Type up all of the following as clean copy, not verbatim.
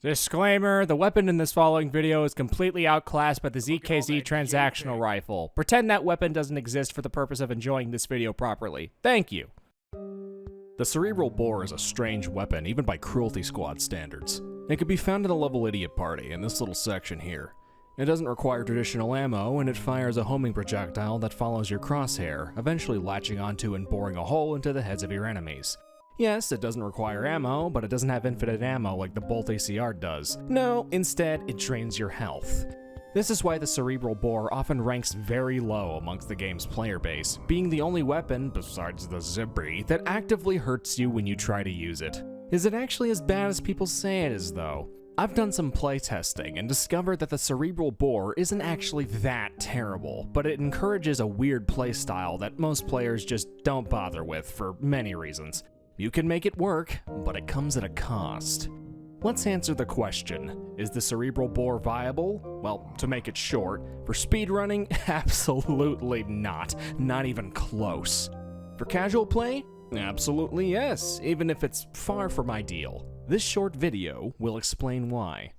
Disclaimer, the weapon in this following video is completely outclassed by the ZKZ transactional rifle. Pretend that weapon doesn't exist for the purpose of enjoying this video properly. Thank you. The Cerebral Bore is a strange weapon, even by Cruelty Squad standards. It can be found in the Level Idiot Party, in this little section here. It doesn't require traditional ammo, and it fires a homing projectile that follows your crosshair, eventually latching onto and boring a hole into the heads of your enemies. Yes, it doesn't require ammo, but it doesn't have infinite ammo like the Bolt ACR does. No, instead, it drains your health. This is why the Cerebral Bore often ranks very low amongst the game's player base, being the only weapon, besides the Zibri, that actively hurts you when you try to use it. Is it actually as bad as people say it is, though? I've done some playtesting and discovered that the Cerebral Bore isn't actually that terrible, but it encourages a weird playstyle that most players just don't bother with for many reasons. You can make it work, but it comes at a cost. Let's answer the question, is the Cerebral Bore viable? Well, to make it short, for speedrunning, absolutely not even close. For casual play? Absolutely yes, even if it's far from ideal. This short video will explain why.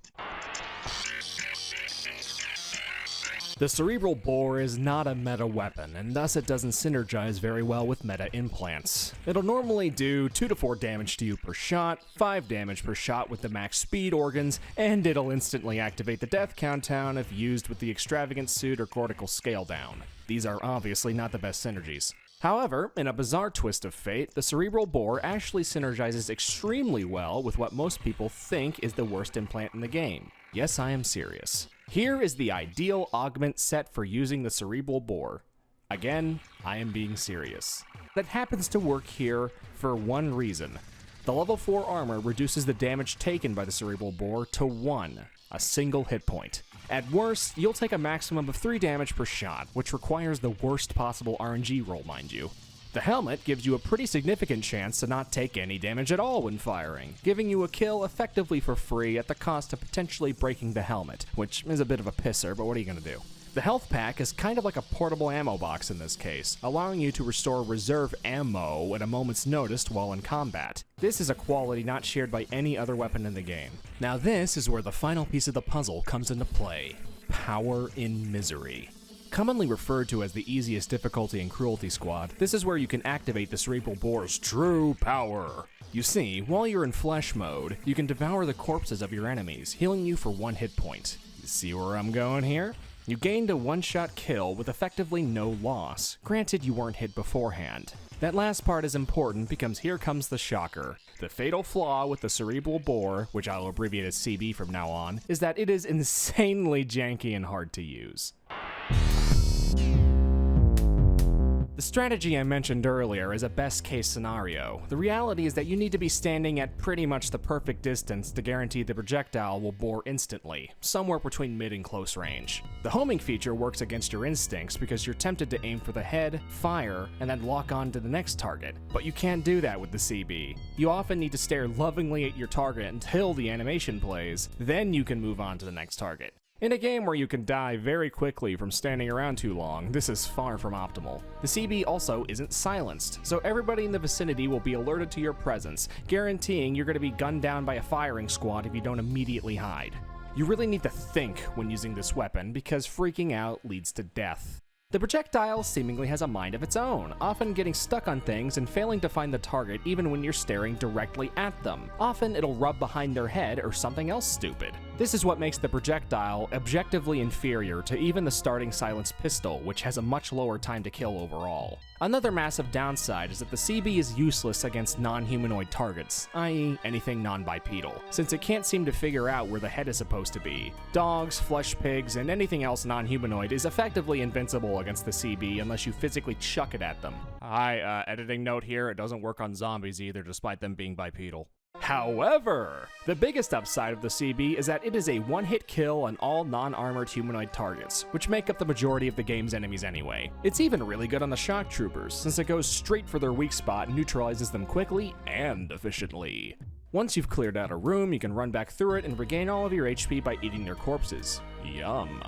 The Cerebral Bore is not a meta weapon, and thus it doesn't synergize very well with meta implants. It'll normally do 2 to 4 damage to you per shot, 5 damage per shot with the max speed organs, and it'll instantly activate the death countdown if used with the extravagant suit or cortical scale down. These are obviously not the best synergies. However, in a bizarre twist of fate, the Cerebral Bore actually synergizes extremely well with what most people think is the worst implant in the game. Yes, I am serious. Here is the ideal augment set for using the Cerebral Bore. Again, I am being serious. That happens to work here for one reason. The level 4 armor reduces the damage taken by the Cerebral Bore to 1, a single hit point. At worst, you'll take a maximum of 3 damage per shot, which requires the worst possible RNG roll, mind you. The helmet gives you a pretty significant chance to not take any damage at all when firing, giving you a kill effectively for free at the cost of potentially breaking the helmet, which is a bit of a pisser, but what are you gonna do? The health pack is kind of like a portable ammo box in this case, allowing you to restore reserve ammo at a moment's notice while in combat. This is a quality not shared by any other weapon in the game. Now this is where the final piece of the puzzle comes into play: power in misery. Commonly referred to as the easiest difficulty in Cruelty Squad, this is where you can activate the Cerebral Bore's true power. You see, while you're in flesh mode, you can devour the corpses of your enemies, healing you for 1 hit point. You see where I'm going here? You gained a one-shot kill with effectively no loss, granted you weren't hit beforehand. That last part is important because here comes the shocker. The fatal flaw with the Cerebral Bore, which I'll abbreviate as CB from now on, is that it is insanely janky and hard to use. The strategy I mentioned earlier is a best case scenario. The reality is that you need to be standing at pretty much the perfect distance to guarantee the projectile will bore instantly, somewhere between mid and close range. The homing feature works against your instincts because you're tempted to aim for the head, fire, and then lock on to the next target, but you can't do that with the CB. You often need to stare lovingly at your target until the animation plays, then you can move on to the next target. In a game where you can die very quickly from standing around too long, this is far from optimal. The CB also isn't silenced, so everybody in the vicinity will be alerted to your presence, guaranteeing you're going to be gunned down by a firing squad if you don't immediately hide. You really need to think when using this weapon, because freaking out leads to death. The projectile seemingly has a mind of its own, often getting stuck on things and failing to find the target even when you're staring directly at them. Often it'll rub behind their head or something else stupid. This is what makes the projectile objectively inferior to even the starting silenced pistol, which has a much lower time to kill overall. Another massive downside is that the CB is useless against non-humanoid targets, i.e. anything non-bipedal, since it can't seem to figure out where the head is supposed to be. Dogs, flesh pigs, and anything else non-humanoid is effectively invincible against the CB unless you physically chuck it at them. Hi, editing note here, it doesn't work on zombies either, despite them being bipedal. However, the biggest upside of the CB is that it is a one-hit kill on all non-armored humanoid targets, which make up the majority of the game's enemies anyway. It's even really good on the shock troopers, since it goes straight for their weak spot and neutralizes them quickly and efficiently. Once you've cleared out a room, you can run back through it and regain all of your HP by eating their corpses. Yum.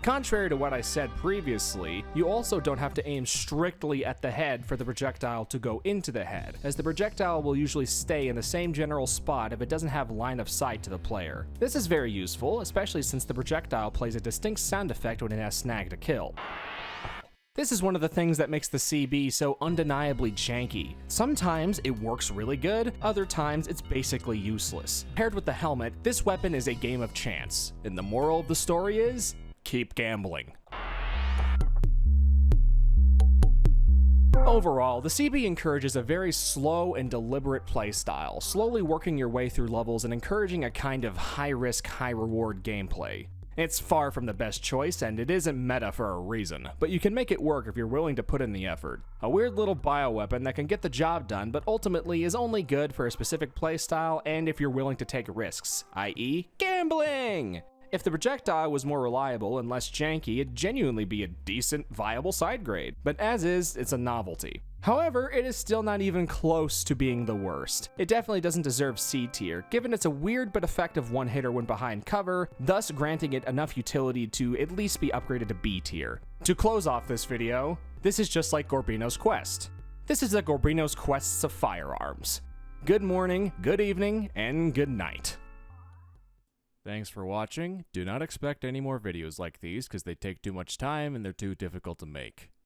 Contrary to what I said previously, you also don't have to aim strictly at the head for the projectile to go into the head, as the projectile will usually stay in the same general spot if it doesn't have line of sight to the player. This is very useful, especially since the projectile plays a distinct sound effect when it has snagged a kill. This is one of the things that makes the CB so undeniably janky. Sometimes it works really good, other times it's basically useless. Paired with the helmet, this weapon is a game of chance, and the moral of the story is, keep gambling. Overall, the CB encourages a very slow and deliberate playstyle, slowly working your way through levels and encouraging a kind of high-risk, high-reward gameplay. It's far from the best choice, and it isn't meta for a reason, but you can make it work if you're willing to put in the effort. A weird little bioweapon that can get the job done, but ultimately is only good for a specific playstyle and if you're willing to take risks, i.e. gambling! If the projectile was more reliable and less janky, it'd genuinely be a decent, viable side grade, but as is, it's a novelty. However, it is still not even close to being the worst. It definitely doesn't deserve C tier, given it's a weird but effective one-hitter when behind cover, thus granting it enough utility to at least be upgraded to B tier. To close off this video, this is just like Gorbino's Quest. This is the Gorbino's Quests of firearms. Good morning, good evening, and good night. Thanks for watching. Do not expect any more videos like these because they take too much time and they're too difficult to make.